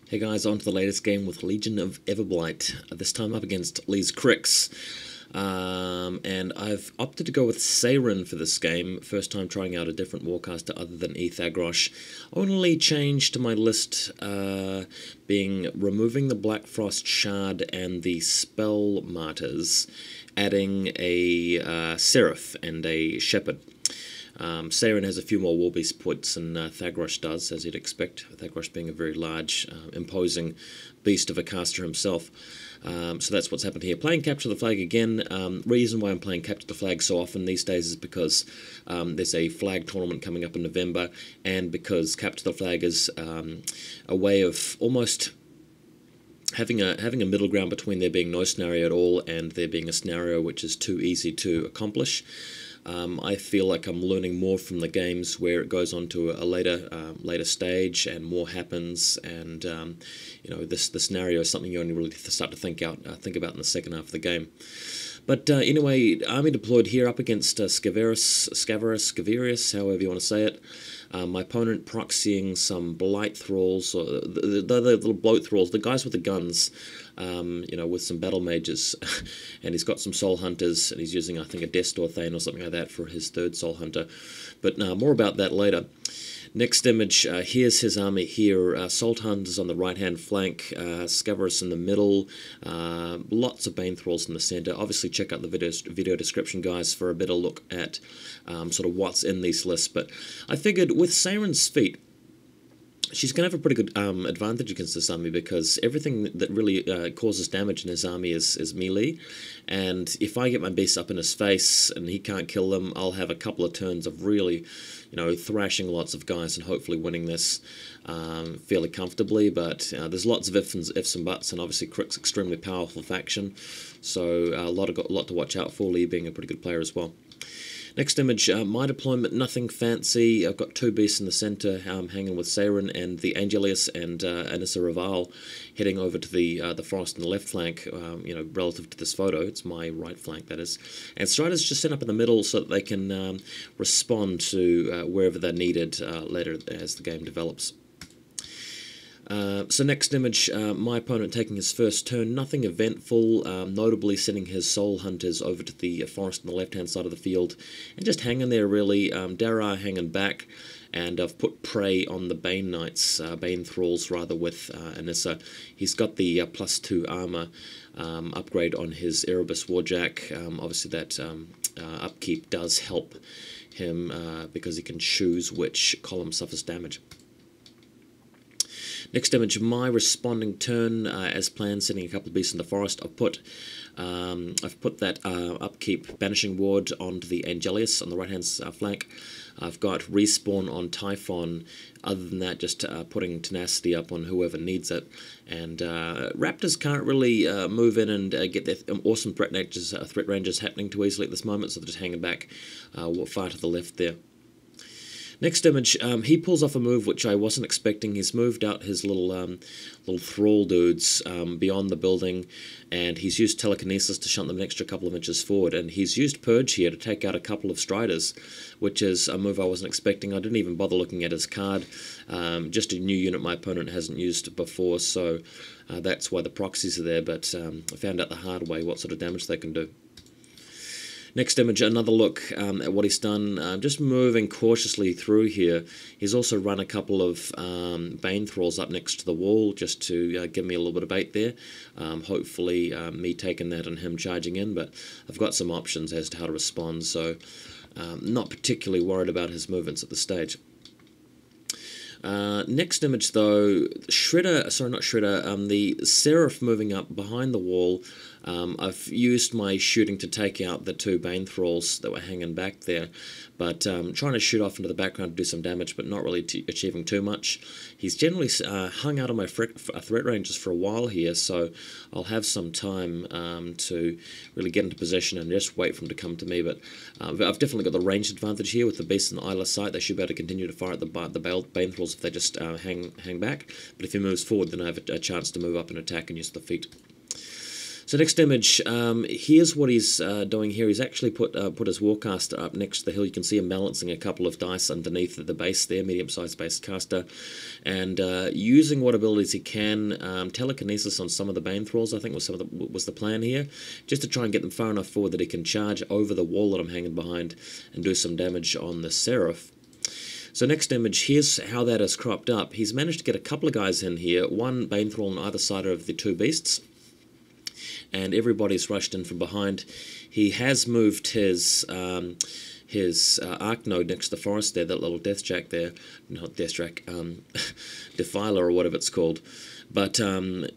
Hey guys, on to the latest game with Legion of Everblight, this time up against Lee's Cryx. And I've opted to go with Saeryn for this game, first time trying out a different warcaster other than Ethagrosh. Only change to my list being removing the Black Frost Shard and the Spell Martyrs, adding a Seraph and a Shepherd. Saern has a few more Warbeast points than Ethagrosh does, as you'd expect, Ethagrosh being a very large, imposing beast of a caster himself. So that's what's happened here. Playing Capture the Flag again. Reason why I'm playing Capture the Flag so often these days is because there's a flag tournament coming up in November, and because Capture the Flag is a way of almost having a middle ground between there being no scenario at all and there being a scenario which is too easy to accomplish. I feel like I'm learning more from the games where it goes on to a later stage and more happens, and you know, the scenario is something you only really start to think about in the second half of the game. But anyway, army deployed here up against Scaverous, however you want to say it. My opponent proxying some blight thralls, or the little bloat thralls, the guys with the guns, you know, with some battle mages, and he's got some soul hunters, and he's using, I think, a Destor Thane or something like that for his third soul hunter. But more about that later. Next image, here's his army here, soul hunters on the right-hand flank, Scaverous in the middle, lots of bane thralls in the center. Obviously check out the video description, guys, for a better look at sort of what's in these lists. But I figured with Saren's feat, she's going to have a pretty good advantage against this army, because everything that really causes damage in his army is melee, and if I get my beasts up in his face and he can't kill them, I'll have a couple of turns of really, you know, thrashing lots of guys and hopefully winning this fairly comfortably. But there's lots of ifs and buts, and obviously Cryx extremely powerful faction, so a lot to watch out for, Lee being a pretty good player as well. Next image, my deployment, nothing fancy. I've got two beasts in the center, hanging with Saeryn and the Angelius and Annyssa Rvaal, heading over to the forest in the left flank, you know, relative to this photo. It's my right flank, that is. And Striders just set up in the middle so that they can respond to wherever they're needed later as the game develops. So next image, my opponent taking his first turn, nothing eventful, notably sending his soul hunters over to the forest on the left-hand side of the field, and just hanging there really, Darragh hanging back, and I've put prey on the bane knights, bane thralls rather, with Annyssa. He's got the +2 armor upgrade on his Erebus warjack. Obviously that upkeep does help him because he can choose which column suffers damage. Next image, my responding turn, as planned, sending a couple of beasts in the forest. I've put that upkeep banishing ward onto the Angelius on the right-hand flank. I've got respawn on Typhon. Other than that, just putting tenacity up on whoever needs it. And Raptors can't really move in and get their awesome threat ranges happening too easily at this moment, so they're just hanging back far to the left there. Next image, he pulls off a move which I wasn't expecting. He's moved out his little thrall dudes beyond the building, and he's used telekinesis to shunt them an extra couple of inches forward, and he's used Purge here to take out a couple of Striders, which is a move I wasn't expecting. I didn't even bother looking at his card. Just a new unit my opponent hasn't used before, so that's why the proxies are there, but I found out the hard way what sort of damage they can do. Next image, another look at what he's done, just moving cautiously through here. He's also run a couple of bane thralls up next to the wall just to give me a little bit of bait there. Hopefully me taking that and him charging in, but I've got some options as to how to respond, so not particularly worried about his movements at this stage. Next image though, the Seraph moving up behind the wall. I've used my shooting to take out the two bane thralls that were hanging back there, but trying to shoot off into the background to do some damage, but not really achieving too much. He's generally hung out on my threat ranges for a while here, so I'll have some time to really get into position and just wait for him to come to me. But I've definitely got the range advantage here with the beast in the eye of sight. They should be able to continue to fire at the bane thralls if they just hang back. But if he moves forward, then I have a chance to move up and attack and use the feet. So next image, here's what he's doing here. He's actually put his warcaster up next to the hill. You can see him balancing a couple of dice underneath the base there, medium-sized base caster, and using what abilities he can. Telekinesis on some of the bane thralls, I think, was the plan here, just to try and get them far enough forward that he can charge over the wall that I'm hanging behind and do some damage on the Seraph. So next image, here's how that is cropped up. He's managed to get a couple of guys in here, one bane thrall on either side of the two beasts, and everybody's rushed in from behind. He has moved his arc node next to the forest there, that little deathjack there, not deathjack, Defiler or whatever it's called. But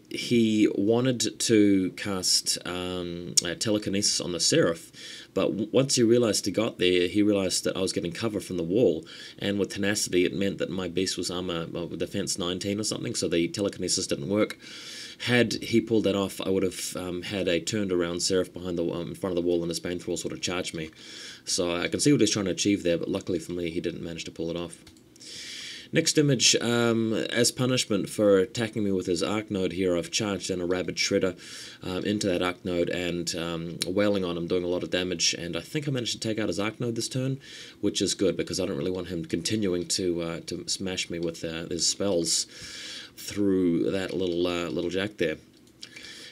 he wanted to cast telekinesis on the Seraph, but once he realized he got there, he realized that I was getting cover from the wall, and with tenacity it meant that my beast was armor defense 19 or something, so the telekinesis didn't work. Had he pulled that off, I would have had a turned around Seraph behind the in front of the wall, and his bane thrall sort of charged me. So I can see what he's trying to achieve there, but luckily for me, he didn't manage to pull it off. Next image, as punishment for attacking me with his arc node here, I've charged in a rabid shredder into that arc node and wailing on him, doing a lot of damage, and I think I managed to take out his arc node this turn, which is good because I don't really want him continuing to smash me with his spells through that little jack there.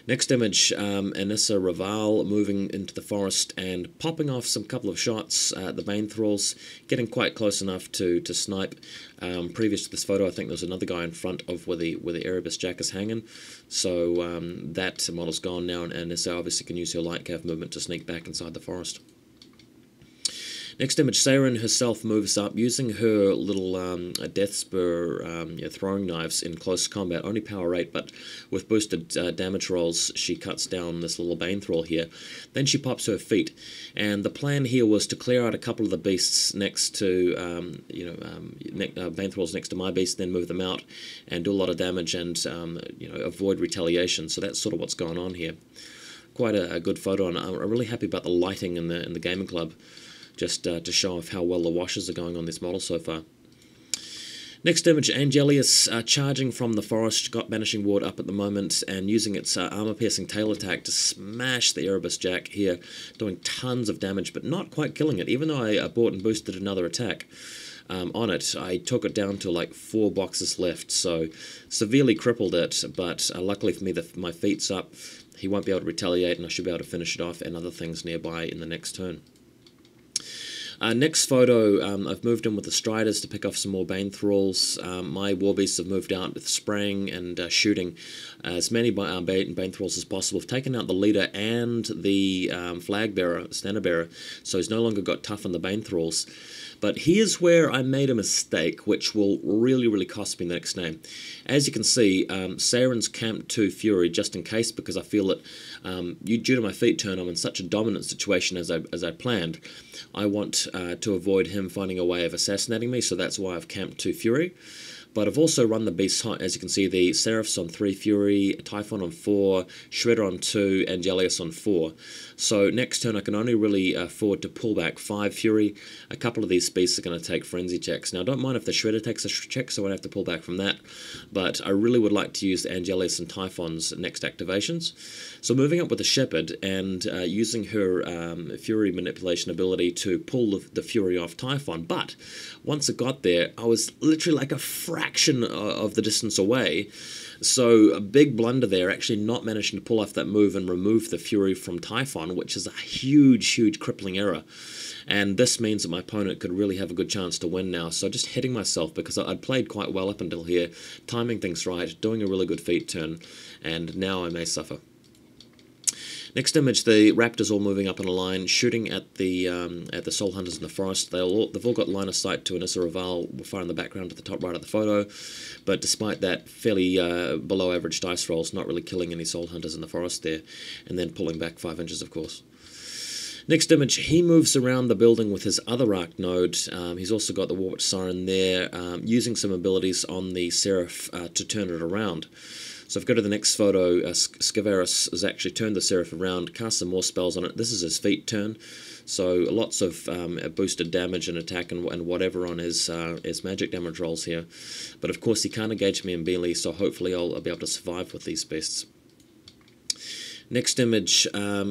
Next image, Annyssa Rvaal moving into the forest and popping off some couple of shots at the bane thralls, getting quite close enough to snipe. Previous to this photo, I think there's another guy in front of where the Erebus jack is hanging, so that model's gone now, and Annyssa obviously can use her light cav movement to sneak back inside the forest. Next image, Saern herself moves up using her little death spur throwing knives in close combat, only power 8, but with boosted damage rolls she cuts down this little bane thrall here. Then she pops her feet, and the plan here was to clear out a couple of the beasts next to bane thralls next to my beast, then move them out and do a lot of damage and avoid retaliation. So that's sort of what's going on here. Quite a good photo, and I'm really happy about the lighting in the gaming club, just to show off how well the washes are going on this model so far. Next image, Angelius charging from the forest, got Banishing Ward up at the moment, and using its armor-piercing tail attack to smash the Erebus jack here, doing tons of damage, but not quite killing it. Even though I bought and boosted another attack on it, I took it down to like 4 boxes left, so severely crippled it, but luckily for me, my feet's up. He won't be able to retaliate, and I should be able to finish it off and other things nearby in the next turn. Next photo, I've moved in with the Striders to pick off some more bane thralls. My warbeasts have moved out with spraying and shooting as many bane thralls as possible. I've taken out the leader and the flag bearer, standard bearer, so he's no longer got Typhon the bane thralls. But here's where I made a mistake, which will really cost me the next game. As you can see, Saren's camped 2 Fury just in case, because I feel that due to my feet turn, I'm in such a dominant situation as I planned. I want to avoid him finding a way of assassinating me, so that's why I've camped 2 Fury. But I've also run the beasts hot. As you can see, the Seraph's on 3 Fury, Typhon on 4, Shredder on 2, Angelius on 4. So next turn I can only really afford to pull back 5 Fury. A couple of these beasts are going to take frenzy checks. Now I don't mind if the Shredder takes a check, so I won't have to pull back from that. But I really would like to use the Angelius and Typhon's next activations. So moving up with the Shepherd and using her Fury manipulation ability to pull the Fury off Typhon. But once it got there, I was literally like a fraction of the distance away, so a big blunder there, actually not managing to pull off that move and remove the Fury from Typhon, which is a huge crippling error, and this means that my opponent could really have a good chance to win now. So just hitting myself, because I'd played quite well up until here, timing things right, doing a really good feat turn, and now I may suffer. Next image, the Raptors all moving up in a line, shooting at the soul hunters in the forest. They've all got line of sight to Annyssa Rvaal far in the background to the top right of the photo, but despite that, fairly below average dice rolls, not really killing any soul hunters in the forest there, and then pulling back 5 inches, of course. Next image, he moves around the building with his other arc node. He's also got the warwitch siren there, using some abilities on the Seraph to turn it around. So if we go to the next photo, Scaverous has actually turned the Seraph around, cast some more spells on it. This is his feet turn, so lots of boosted damage and attack and whatever on his magic damage rolls here. But of course he can't engage me in melee, so hopefully I'll be able to survive with these beasts. Next image,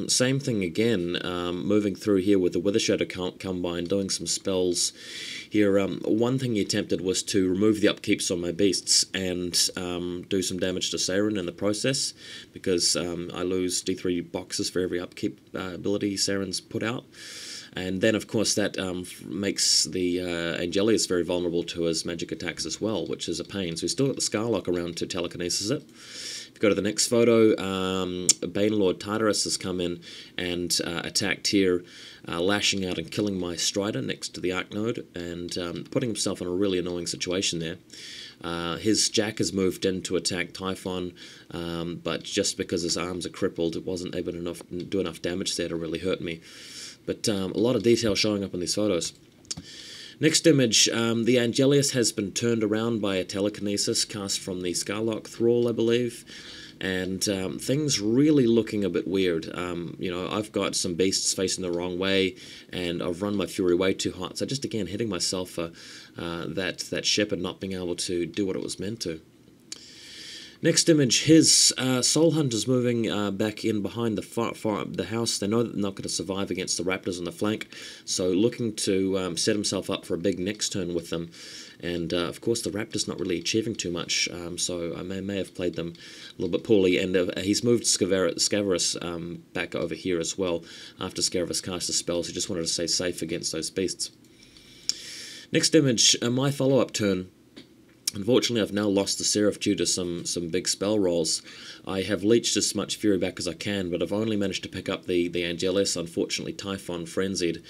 same thing again, moving through here with the withershadow combine, doing some spells here. One thing he attempted was to remove the upkeeps on my beasts and do some damage to Saern in the process, because I lose D3 boxes for every upkeep ability Saren's put out. And then, of course, that makes the Angelius very vulnerable to his magic attacks as well, which is a pain. So he's still got the Scarlock around to telekinesis it. If you go to the next photo, Bane Lord Tartarus has come in and attacked here, lashing out and killing my Strider next to the Arc Node, and putting himself in a really annoying situation there. His Jack has moved in to attack Typhon, but just because his arms are crippled, it wasn't able to do enough damage there to really hurt me. But a lot of detail showing up in these photos. Next image, the Angelius has been turned around by a telekinesis cast from the Scarlock thrall, I believe, and things really looking a bit weird. You know, I've got some beasts facing the wrong way, and I've run my fury way too hot, so just again hitting myself for that ship and not being able to do what it was meant to. Next image, his soul hunters moving back in behind the house. They know that they're not going to survive against the Raptors on the flank, so looking to set himself up for a big next turn with them. And of course, the Raptors not really achieving too much, so I may have played them a little bit poorly. And he's moved Scaverous back over here as well after Scaverous cast a spell. So he just wanted to stay safe against those beasts. Next image, my follow-up turn. Unfortunately, I've now lost the Seraph due to some big spell rolls. I have leeched as much fury back as I can, but I've only managed to pick up the Angelius. Unfortunately, Typhon frenzied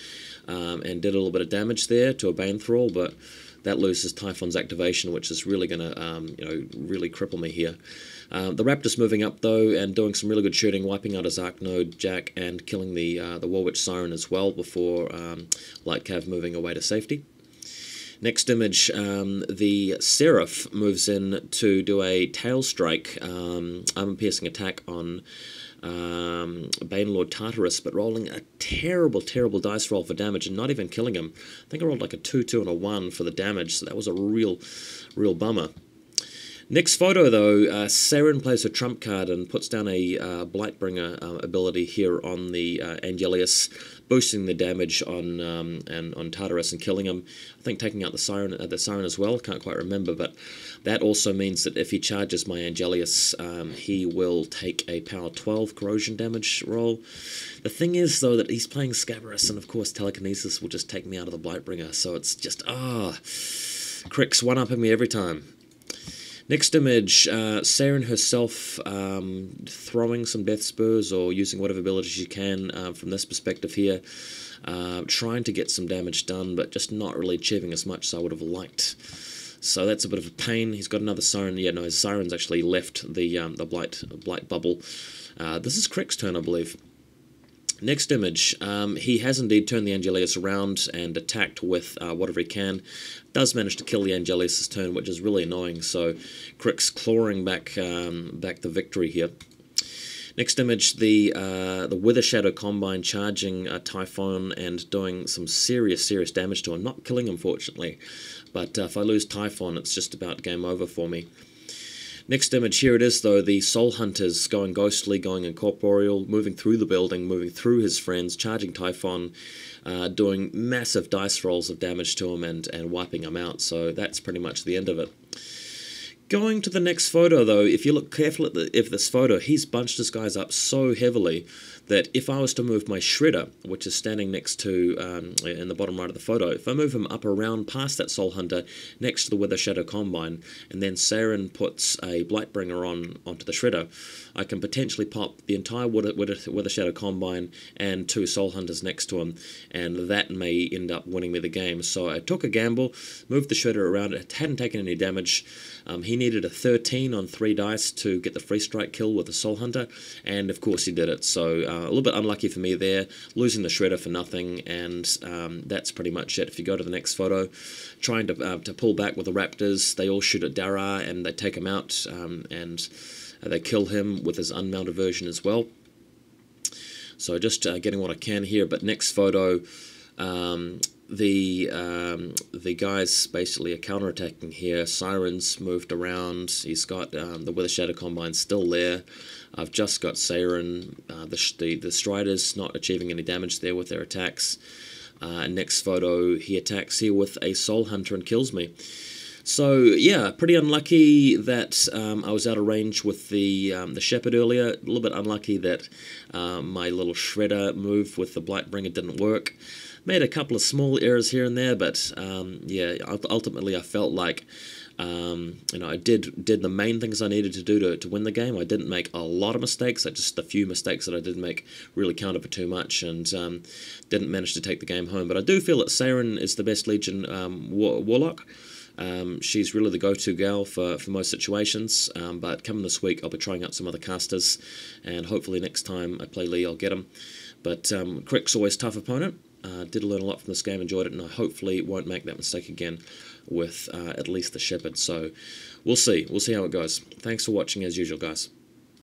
and did a little bit of damage there to a Bane thrall, but that loses Typhon's activation, which is really going to really cripple me here. The Raptors moving up though and doing some really good shooting, wiping out his Arc Node Jack and killing the warwitch Siren as well before Light Cav moving away to safety. Next image, the Seraph moves in to do a tail strike, armor-piercing attack on Bane Lord Tartarus, but rolling a terrible, terrible dice roll for damage and not even killing him. I think I rolled like a 2-2 and a 1 for the damage, so that was a real bummer. Next photo, though, Saeryn plays her trump card and puts down a Blightbringer ability here on the Angelius, boosting the damage on Tartarus and killing him. I think taking out the Siren as well, can't quite remember, but that also means that if he charges my Angelius, he will take a power 12 corrosion damage roll. The thing is, though, that he's playing Scaverous, and of course telekinesis will just take me out of the Blightbringer, so it's just, Cryx one-upping me every time. Next image, Saeryn herself throwing some death spurs or using whatever abilities she can from this perspective here, trying to get some damage done, but just not really achieving as much as I would have liked. So that's a bit of a pain. He's got another Siren. Yeah, no, his Siren's actually left the blight bubble. This is Cryx's turn, I believe. Next image, he has indeed turned the Angelius around and attacked with whatever he can. Does manage to kill the Angelius' turn, which is really annoying, so Cryx clawing back the victory here. Next image, the withershadow combine charging Typhon and doing some serious damage to him. Not killing him, fortunately, but if I lose Typhon, it's just about game over for me. Next image, here it is though, the soul hunters going ghostly, going incorporeal, moving through the building, moving through his friends, charging Typhon, doing massive dice rolls of damage to him and wiping him out, so that's pretty much the end of it. Going to the next photo though, if you look carefully at this photo, he's bunched his guys up so heavily that if I was to move my Shredder, which is standing next to, in the bottom right of the photo, if I move him up around past that Soul Hunter, next to the Withershadow Combine, and then Saeryn puts a Blightbringer onto the Shredder, I can potentially pop the entire Withershadow Combine and 2 Soul Hunters next to him, and that may end up winning me the game. So I took a gamble, moved the Shredder around, it hadn't taken any damage. He needed a 13 on 3 dice to get the free strike kill with the Soul Hunter, and of course he did it. So a little bit unlucky for me there, losing the Shredder for nothing, and that's pretty much it. If you go to the next photo, trying to pull back with the Raptors, they all shoot at Darragh and they take him out, and they kill him with his unmounted version as well. So just getting what I can here, but next photo, the guys basically are counterattacking here. Siren's moved around. He's got the withershadow combine still there. I've just got Saern. The Striders not achieving any damage there with their attacks. Next photo, he attacks here with a soul hunter and kills me. So yeah, pretty unlucky that I was out of range with the shepherd earlier. A little bit unlucky that my little shredder move with the Blightbringer didn't work. Made a couple of small errors here and there, but yeah, ultimately I felt like I did the main things I needed to do to win the game. I didn't make a lot of mistakes. Just a few mistakes that I did make really counted for too much, and didn't manage to take the game home. But I do feel that Saeryn is the best Legion warlock. She's really the go-to gal for most situations, but coming this week I'll be trying out some other casters, and hopefully next time I play Lee I'll get him. But Cryx always tough opponent. Did learn a lot from this game, enjoyed it, and I hopefully won't make that mistake again with at least the shepherd. So we'll see how it goes. Thanks for watching as usual, guys.